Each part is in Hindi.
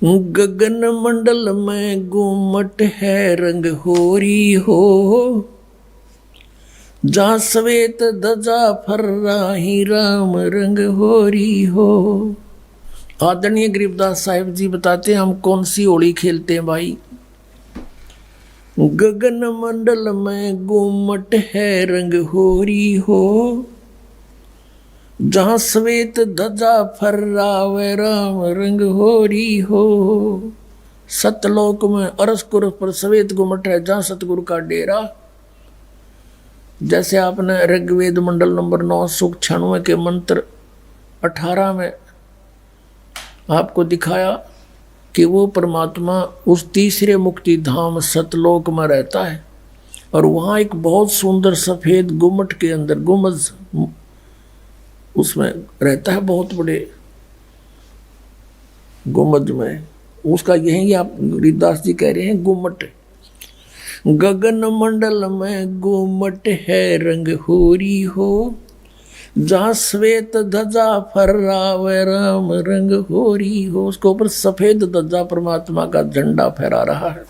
गगन मंडल में गुमट है रंग होरी हो, जहाँ श्वेत ध्वजा फर्राही राम रंग होरी हो। आदरणीय गरीबदास साहिब जी बताते हैं हम कौन सी होली खेलते हैं भाई। गगन मंडल में गुमट है रंग होरी हो, जहाँ श्वेत ध्वजा फर्रावे राम रंग होरी हो। सतलोक में अरसकुर पर श्वेत गुमट है, जहाँ सतगुरु का डेरा। जैसे आपने ऋग्वेद मंडल नंबर 9 सूक्त 96 के मंत्र 18 में आपको दिखाया कि वो परमात्मा उस तीसरे मुक्ति धाम सतलोक में रहता है, और वहाँ एक बहुत सुंदर सफेद गुम्मट के अंदर गुम्बज उसमें रहता है, बहुत बड़े गुम्बज में। उसका यही आप गरीबदास जी कह रहे हैं गुम्मट। गगन मंडल में गुम्मट है रंग होरी हो, जहाँ श्वेत ध्वजा फर्रावे राम रंग होरी हो। उसके ऊपर सफेद ध्वजा परमात्मा का झंडा फहरा रहा है।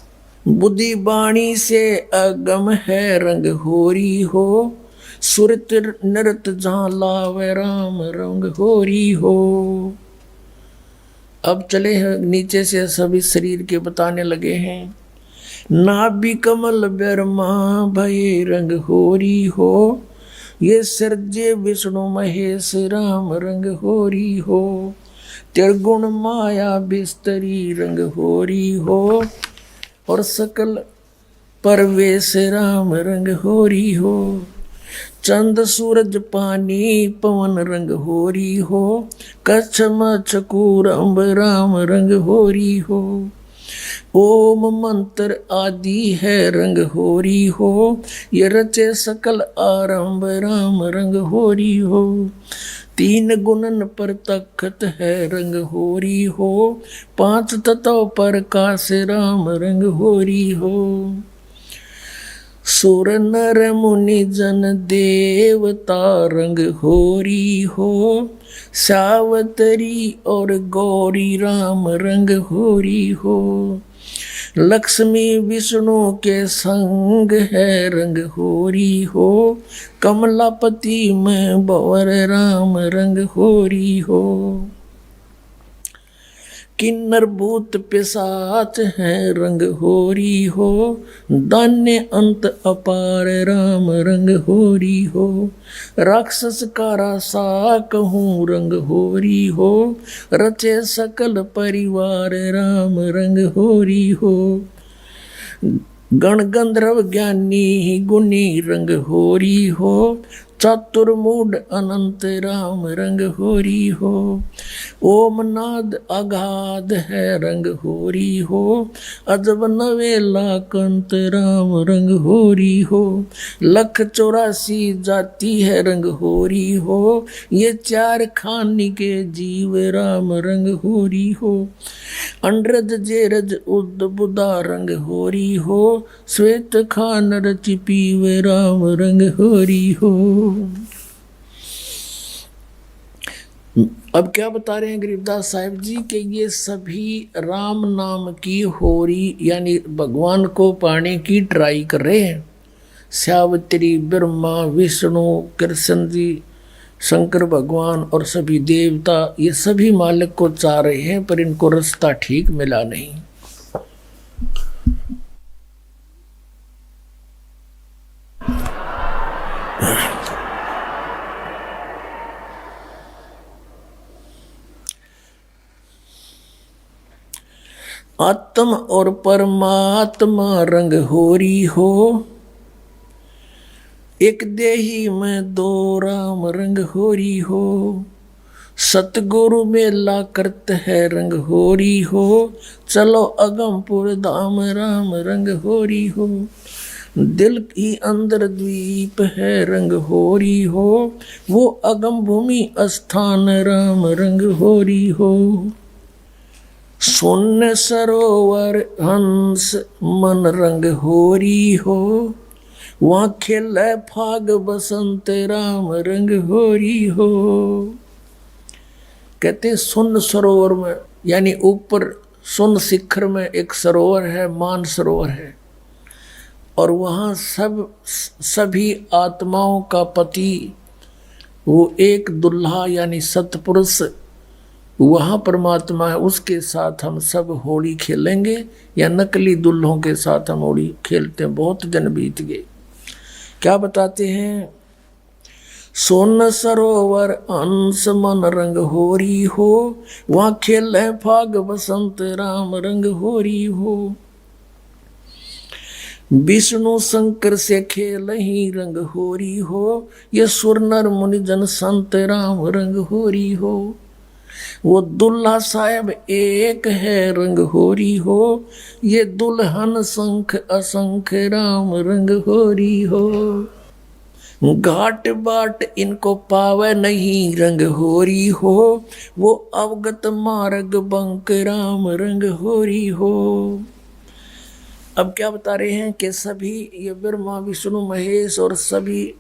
बुद्धि बाणी से अगम है रंग होरी हो, सुरत नृत जहाँ लावे राम रंग होरी हो। अब चले हैं नीचे से सभी शरीर के बताने लगे हैं। नाभि कमल ब्रह्मा भय रंग होरी हो, ये सर्जे विष्णु महेश राम रंग होरी हो। त्रिगुण माया बिस्तरी रंग होरी हो, और सकल परवेश राम रंग होरी हो। चंद सूरज पानी पवन रंग होरी हो, कच्छ मच्छ कूरम्ब राम रंग होरी हो। ओम मंत्र आदि है रंग होरी हो, ये रचे सकल आरंभ राम रंग होरी हो। तीन गुणन पर तखत है रंग होरी हो, पांच तत्व पर काश राम रंग होरी हो। सुर नर मुनि जन देवता रंग होरी हो, सावतरी और गौरी राम रंग होरी हो। लक्ष्मी विष्णु के संग है रंग होरी हो, कमलापति में भंवर राम रंग होरी हो। किन्नर भूत पिशाच है रंग होरी हो, दान्य अंत अपार राम रंग होरी हो। राक्षस कारा सा कहूँ रंग होरी हो, रचे सकल परिवार राम रंग होरी हो। गण गंधर्व ज्ञानी गुणी रंग होरी हो, चतुर्मूढ़ अनंत राम रंग होरी हो। ओम नाद अगाध है रंग होरी हो, अजब नवेला कंत राम रंग होरी हो। लख 84 जाति है रंग होरी हो, ये चार खानी के जीव राम रंग होरी हो। अंड्रज जेरज उद बुदा रंग होरी हो, श्वेत खान रच पीवे राम रंग होरी हो। अब क्या बता रहे हैं गरीबदास साहिब जी कि ये सभी राम नाम की होरी यानी भगवान को पाने की ट्राई कर रहे हैं। सावित्री, ब्रह्मा, विष्णु, कृष्ण जी, शंकर भगवान और सभी देवता, ये सभी मालिक को चाह रहे हैं, पर इनको रास्ता ठीक मिला नहीं। आत्म और परमात्मा रंग होरी हो, एक देही में दो राम रंग होरी हो। सतगुरु मेला करत है रंग होरी हो, चलो अगमपुर धाम राम रंग होरी हो। दिल की अंदर द्वीप है रंग होरी हो, वो अगम भूमि स्थान राम रंग होरी हो। शून्य सरोवर हंस मन रंग होरी हो, वहाँ खेले फाग बसंत राम रंग होरी हो। कहते शून्य सरोवर में यानी ऊपर सुन शिखर में एक सरोवर है, मान सरोवर है, और वहाँ सभी आत्माओं का पति वो एक दुल्हा यानी सतपुरुष वहाँ परमात्मा है, उसके साथ हम सब होली खेलेंगे, या नकली दुल्हों के साथ हम होली खेलते हैं। बहुत दिन बीत गए। क्या बताते हैं? सोन सरोवर अंश मन रंग होरी हो, वहाँ खेले फाग बसंत राम रंग होरी हो। विष्णु शंकर से खेल ही रंग होरी हो, ये सुर नर मुनि जन संत राम रंग होरी हो। वो दुल्हा साहब एक है रंग होरी हो, ये दुल्हन शंख असंख राम रंग होरी हो। घाट बाट इनको पावे नहीं रंग होरी हो, वो अवगत मार्ग बंक राम रंग होरी हो। अब क्या बता रहे हैं कि सभी ये ब्रह्मा विष्णु महेश और सभी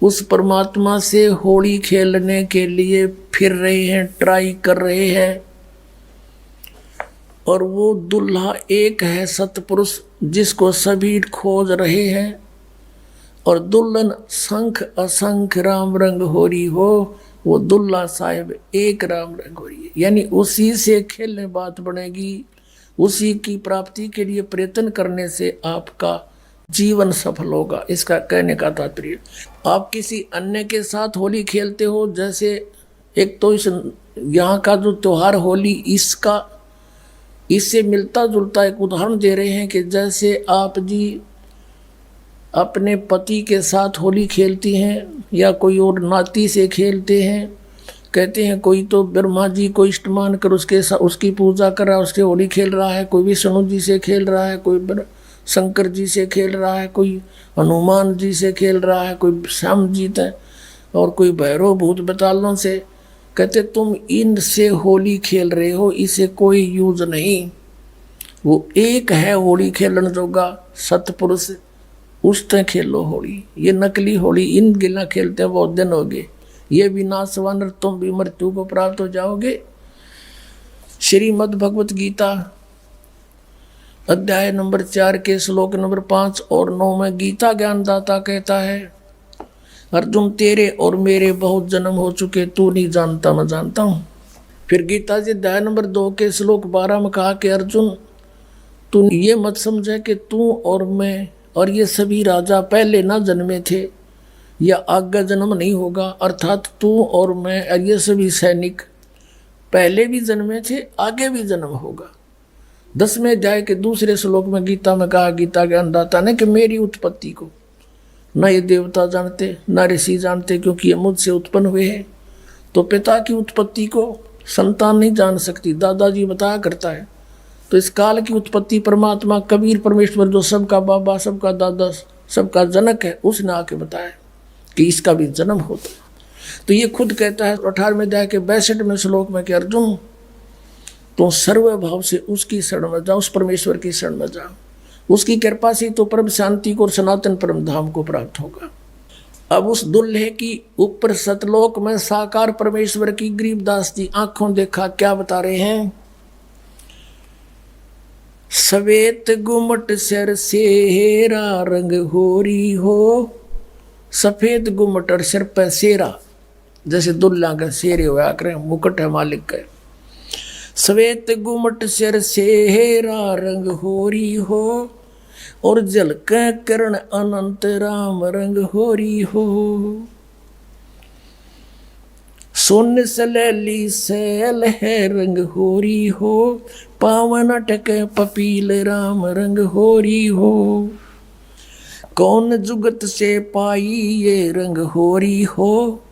उस परमात्मा से होली खेलने के लिए फिर रहे हैं, ट्राई कर रहे हैं, और वो दुल्हा एक है सतपुरुष जिसको सभी खोज रहे हैं, और दुल्हन शंख असंख राम रंग होरी हो, वो दुल्हा साहिब एक राम रंग होरी है। यानी उसी से खेलने बात बनेगी, उसी की प्राप्ति के लिए प्रयत्न करने से आपका जीवन सफल होगा। इसका कहने का तात्पर्य, आप किसी अन्य के साथ होली खेलते हो, जैसे एक तो इस यहाँ का जो त्योहार होली इससे मिलता जुलता एक उदाहरण दे रहे हैं कि जैसे आप जी अपने पति के साथ होली खेलती हैं या कोई और नाती से खेलते हैं। कहते हैं कोई तो ब्रह्मा जी को इष्ट मान कर उसके साथ उसकी पूजा कर रहा है, उससे होली खेल रहा है, कोई विष्णु जी से खेल रहा है, कोई शंकर जी से खेल रहा है, कोई हनुमान जी से खेल रहा है, कोई श्याम जी है, और कोई भैरव भूत बतालों से। कहते तुम इनसे होली खेल रहे हो, इसे कोई यूज नहीं। वो एक है होली खेलन जोगा सतपुरुष, उससे खेलो होली। ये नकली होली इन गिला खेलते हैं, बहुत दिन हो गए। ये विनाशवान, तुम भी मृत्यु को प्राप्त हो जाओगे। श्रीमद् भगवत गीता अध्याय नंबर 4 के श्लोक नंबर 5 और 9 में गीता ज्ञानदाता कहता है, अर्जुन तेरे और मेरे बहुत जन्म हो चुके, तू नहीं जानता मैं जानता हूँ। फिर गीता जी अध्याय नंबर 2 के श्लोक 12 में कहा कि अर्जुन तू ये मत समझे कि तू और मैं और ये सभी राजा पहले ना जन्मे थे या आगे जन्म नहीं होगा, अर्थात तू और मैं और ये सभी सैनिक पहले भी जन्मे थे, आगे भी जन्म होगा। 10वें अध्याय के दूसरे श्लोक में गीता में कहा गीता ज्ञानदाता ने कि मेरी उत्पत्ति को न ये देवता जानते न ऋषि जानते, क्योंकि ये मुझसे उत्पन्न हुए हैं। तो पिता की उत्पत्ति को संतान नहीं जान सकती, दादाजी बताया करता है। तो इस काल की उत्पत्ति परमात्मा कबीर परमेश्वर जो सबका बाबा सबका दादा सबका जनक है, उसने आके बताया कि इसका भी जन्म होता है। तो ये खुद कहता है 18वें अध्याय के 62वें श्लोक में कि अर्जुन तो सर्व भाव से उसकी शरण में जाओ, उस परमेश्वर की शरण में जाओ, उसकी कृपा से तो परम शांति को और सनातन परम धाम को प्राप्त होगा। अब उस दुल्हे की ऊपर सतलोक में साकार परमेश्वर की गरीबदास जी आंखों देखा क्या बता रहे हैं, सवेत गुमट सिर सेरा रंग होरी हो। सफेद गुमट और सिर पर सेरा, जैसे दुल्ला का शेरे हुआ करे, मुकुट है मालिक का। सवेत गुमट सिर सेरा रंग होरी हो, और जलक करण अनंत राम रंग होरी हो। सोन सलैली सैल है रंग होरी हो, पावन अटक पपील राम रंग होरी हो। कौन जुगत से पाई ये रंग होरी हो,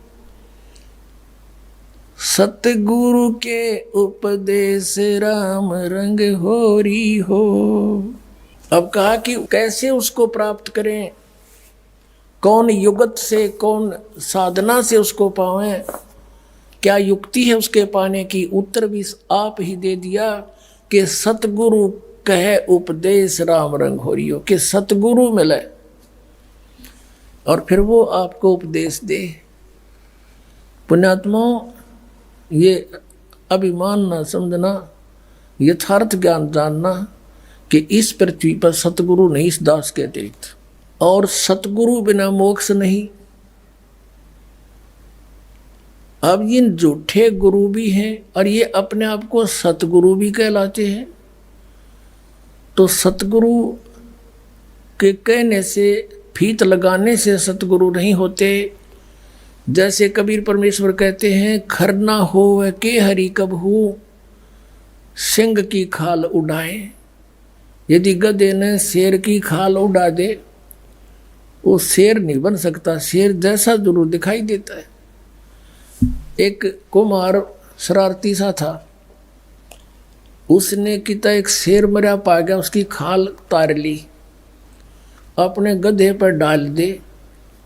सतगुरु के उपदेश राम रंग होरी हो। अब कहा कि कैसे उसको प्राप्त करें, कौन युगत से कौन साधना से उसको पावें, क्या युक्ति है उसके पाने की। उत्तर भी आप ही दे दिया कि सतगुरु कहे उपदेश राम रंग होरी हो, कि सतगुरु मिले और फिर वो आपको उपदेश दे। पुण्यात्माओं, ये अभिमान न समझना, यथार्थ ज्ञान जानना कि इस पृथ्वी पर सतगुरु नहीं इस दास के अतिरिक्त, और सतगुरु बिना मोक्ष नहीं। अब ये झूठे गुरु भी हैं और ये अपने आप को सतगुरु भी कहलाते हैं। तो सतगुरु के कहने से, फीत लगाने से सतगुरु नहीं होते। जैसे कबीर परमेश्वर कहते हैं, खरना होवे के हरि कबहू, सिंह की खाल उड़ाए। यदि गधे ने शेर की खाल उड़ा दे, वो शेर नहीं बन सकता, शेर जैसा जरूर दिखाई देता है। एक कुम्हार शरारती सा था, उसने किता एक शेर मरा पा गया, उसकी खाल तार ली, अपने गधे पर डाल दे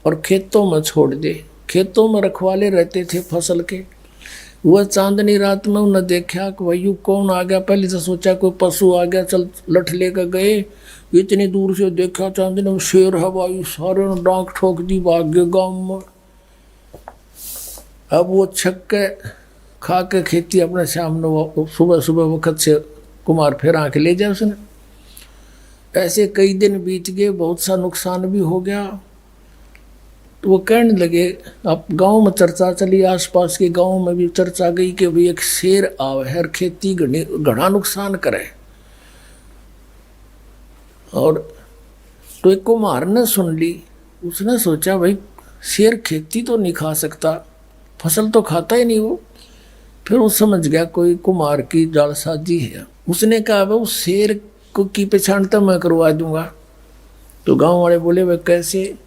और खेतों में छोड़ दे। खेतों में रखवाले रहते थे फसल के। वह चांदनी रात में उन्हें देखा कि भाई कौन आ गया। पहले से सोचा कोई पशु आ गया, चल लठ लेकर गए। इतनी दूर से देखा चांदनी में शेर है भाई, सारे ने डांक ठोक दी, भाग गए गाँव में। अब वो छक्के खा के खेती अपने सामने, वो सुबह सुबह वक्त से कुमार फिर आके ले जाए उसने। ऐसे कई दिन बीत गए, बहुत सा नुकसान भी हो गया। तो वो कहने लगे, अब गांव में चर्चा चली, आसपास के गांव में भी चर्चा गई कि भाई एक शेर आवे है, खेती घना नुकसान करे। और तो एक कुम्हार ने सुन ली, उसने सोचा भाई शेर खेती तो नहीं खा सकता, फसल तो खाता ही नहीं वो। फिर वो समझ गया कोई कुम्हार की जालसाजी है। उसने कहा भाई उस शेर को की पहचान तो मैं करवा दूंगा। तो गांव वाले बोले भाई कैसे,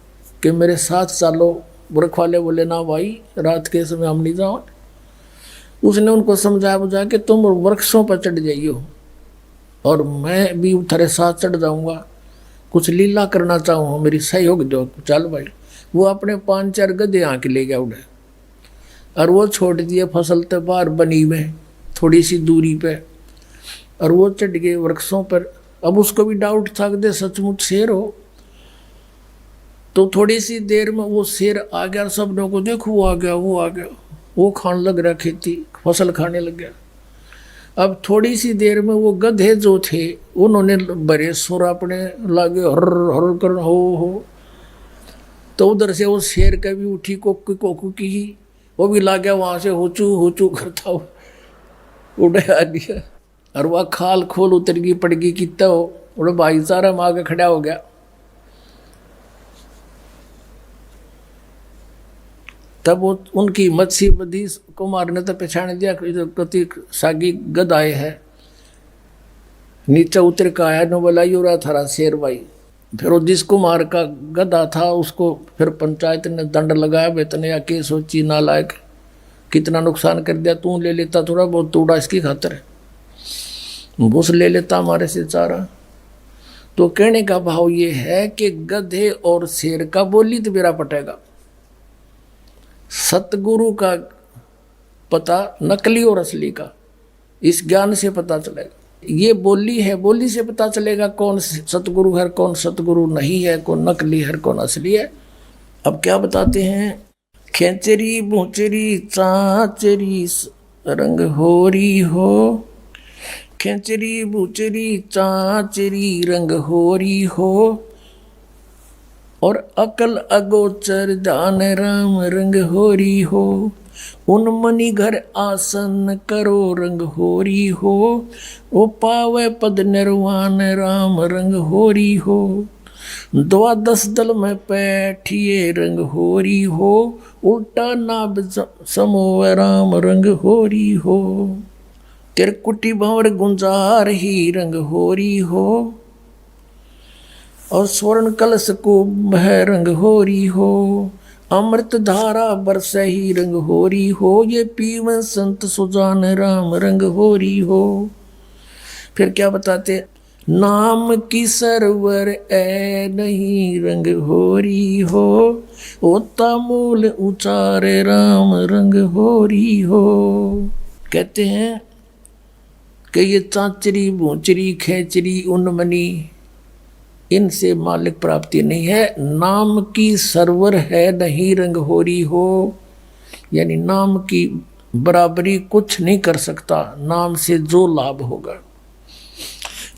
कि मेरे साथ चलो। बुरख वाले बोले ना भाई, रात के समय हम नहीं जाओ। उसने उनको समझा बुझा कि तुम वृक्षों पर चढ़ जाइयो और मैं भी तेरे साथ चढ़ जाऊंगा, कुछ लीला करना चाहूँ, मेरी सहयोग दो। चल भाई, वो अपने 5-4 गधे आके ले गया उड़े और वो छोड़ दिए फसल तो बाहर बनी में थोड़ी सी दूरी पे, और वो चढ़ गए वृक्षों पर। अब उसको भी डाउट था कि सचमुच शेर हो। तो थोड़ी सी देर में वो शेर आ गया, सब लोगों को देखो वो आ गया, वो आ गया, वो खाने लग रहा, खेती फसल खाने लग गया। अब थोड़ी सी देर में वो गधे जो थे उन्होंने बड़े सुर अपने लागे हर हर कर हो। तो उधर से वो शेर का भी उठी कोकू की, वो भी ला गया वहाँ से होचू करता हो उड़े आ गया। और वह खाल खोल उतर गई, पड़ गई कितना हो, उड़े भाईचारा में आके खड़ा हो गया। तब वो उनकी मच्छी बदी कुमार ने तो पहचान दिया कति सागी गदाए है। नीचे उतर का आया, नो बोला यो रहा थारा शेर भाई। फिर वो जिस कुमार का गधा था उसको फिर पंचायत ने दंड लगाया, वेतन या के सोची नालायक, कितना नुकसान कर दिया, तू ले लेता थोड़ा बहुत तोड़ा इसकी खातर, घूस ले लेता हमारे से चारा। तो कहने का भाव ये है कि गधे और शेर का बोली तो मेरा पटेगा, सतगुरु का पता नकली और असली का इस ज्ञान से पता चलेगा। ये बोली है, बोली से पता चलेगा कौन सतगुरु है, कौन सतगुरु नहीं है, कौन नकली है, कौन असली है। अब क्या बताते हैं, खेचरी बूचरी चाचरी रंग होरी हो, खेचरी बूचरी चाचरी रंग होरी हो, और अकल अगोचर जान राम रंग होरी हो, उन मनी घर आसन करो रंग होरी हो, ओ पावे पद निर्वाण राम रंग होरी हो, 12 दल में बैठिए रंग होरी हो, उल्टा नाभ समो राम रंग होरी हो, तिरकुटी भंवर गुंजार ही रंग होरी हो, और स्वर्ण कलश को बह रंग होरी हो, अमृत धारा बरस ही रंग होरी हो, ये पीवन संत सुजान राम रंग होरी हो। फिर क्या बताते, नाम की सरवर ए नहीं रंग होरी हो, ओता मूल उचारे राम रंग होरी हो। कहते हैं कि ये चाचरी भूचरी खेचरी उन्मनी इनसे मालिक प्राप्ति नहीं है, नाम की सरवर है नहीं रंग होरी हो, यानी नाम की बराबरी कुछ नहीं कर सकता नाम से जो लाभ होगा।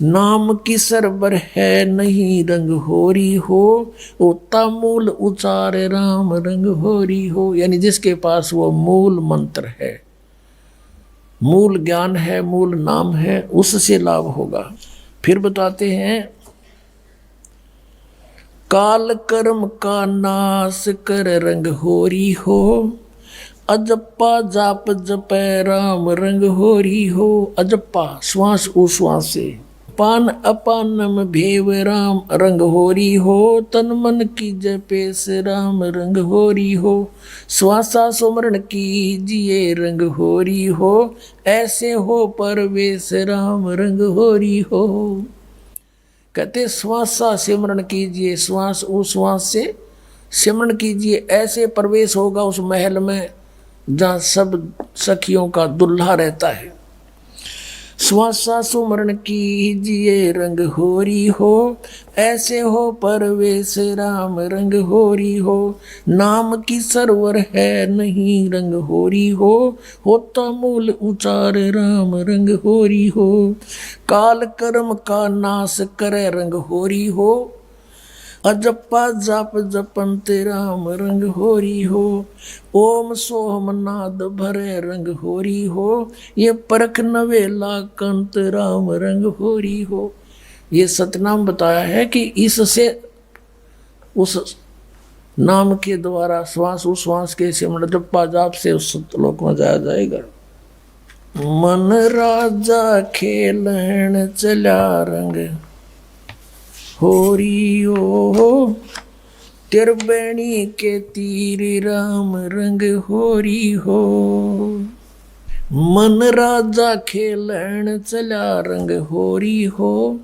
नाम की सरबर है नहीं रंग होरी हो, ओता मूल उचार राम रंग होरी हो। यानी जिसके पास वो मूल मंत्र है, मूल ज्ञान है, मूल नाम है, उससे लाभ होगा। फिर बताते हैं, काल कर्म का नाश कर रंग होरी हो, अजप्पा जाप जपै राम रंग होरी हो। अजप्पा श्वास उश्वास से, पान अपानम भेव राम रंग होरी हो, तन मन की जपेस राम रंग होरी हो। श्वासा सुमरण कीजिए रंग होरी हो, ऐसे हो परवेश राम रंग होरी हो। कहते श्वासा सिमरण कीजिए, श्वास उश्वास से सिमरण कीजिए, ऐसे प्रवेश होगा उस महल में जहाँ सब सखियों का दुल्हा रहता है। श्वासा सुमरण कीजिए रंग होरी हो, ऐसे हो परवेश राम रंग होरी हो। नाम की सरवर है नहीं रंग होरी हो, होता मूल उचार राम रंग होरी हो। काल कर्म का नाश करे रंग होरी हो, अजप्पा जाप जपंत राम रंग होरी हो। ओम सोहम नाद भरे रंग होरी हो, ये परख नवेला कंत राम रंग होरी हो। ये सतनाम बताया है कि इससे उस नाम के द्वारा श्वास उश्वास के सिमरण जप्पा जाप से उस सतलोक में जाया जाएगा। मन राजा खेलन चला रंग होरी ओ, तिरबेणी के तीर राम रंग होरी हो। मन राजा खेलन चला रंग होरी हो,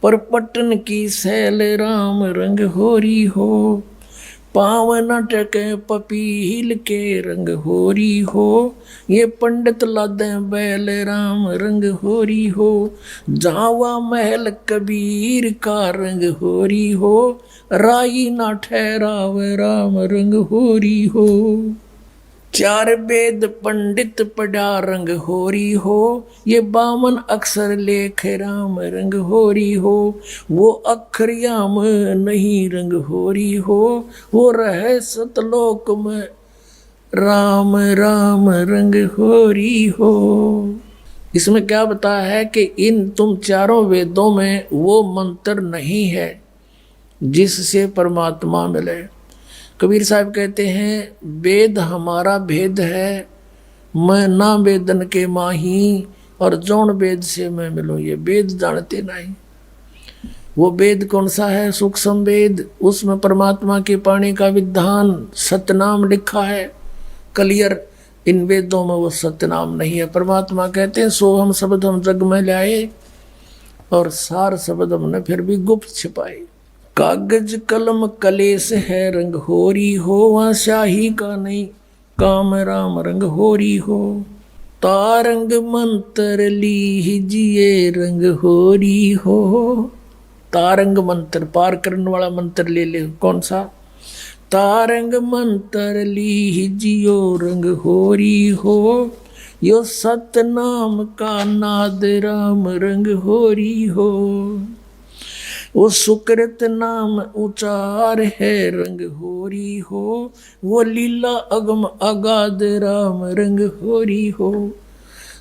पर पटन की सैल राम रंग होरी हो। पावन टके पपील के रंग होरी हो, ये पंडित लादे बैल राम रंग होरी हो। जावा महल कबीर का रंग होरी हो, राई ना ठहराव राम रंग होरी हो। चार वेद पंडित पढ़ा रंग होरी हो, ये 52 अक्षर लेख राम रंग होरी हो। वो अक्षर याम नहीं रंग होरी हो, वो रहे सतलोक में राम राम रंग होरी हो। इसमें क्या बताया है कि इन तुम चारों वेदों में वो मंत्र नहीं है जिससे परमात्मा मिले। कबीर साहब कहते हैं, वेद हमारा भेद है, मैं ना वेदन के माही, और जौन वेद से मैं मिलूं ये वेद जानते नहीं। वो वेद कौन सा है? सूक्ष्म वेद, उसमें परमात्मा की वाणी का विधान सतनाम लिखा है क्लियर। इन वेदों में वो सतनाम नहीं है। परमात्मा कहते हैं, सोहम शब्द हम जग में लाए, और सार शब्द हमने फिर भी गुप्त छिपाए। कागज कलम कलेस है रंग होरी हो, वहाँ स्याही का नहीं काम राम रंग होरी हो। तारंग मंत्र लीजिए रंग होरी हो। तारंग मंत्र पार करने वाला मंत्र ले ले। कौन सा? तारंग मंत्र लीजियो रंग होरी हो, यो सतनाम का नाद राम रंग होरी हो। वो सुकृत नाम उचार है रंग होरी हो, वो लीला अगम अगाध राम रंग होरी हो।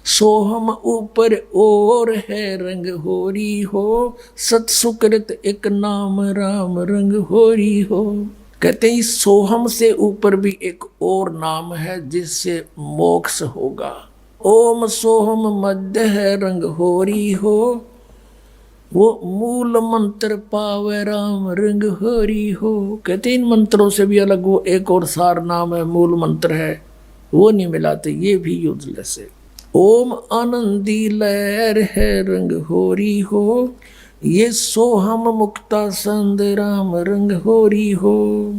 सोहम ऊपर और है रंग होरी हो, सत सुकृत एक नाम राम रंग होरी हो। कहते हैं सोहम से ऊपर भी एक और नाम है जिससे मोक्ष होगा। ओम सोहम मध्य है रंग होरी हो, वो मूल मंत्र पावे राम रंग हरि हो। कहते इन मंत्रों से भी अलग वो एक और सार नाम है, मूल मंत्र है, वो नहीं मिलाते, ये भी यूजलेस है। ओम आनंदी लहर है रंग होरी हो, ये सोहम मुक्ता संद राम रंग होरी हो।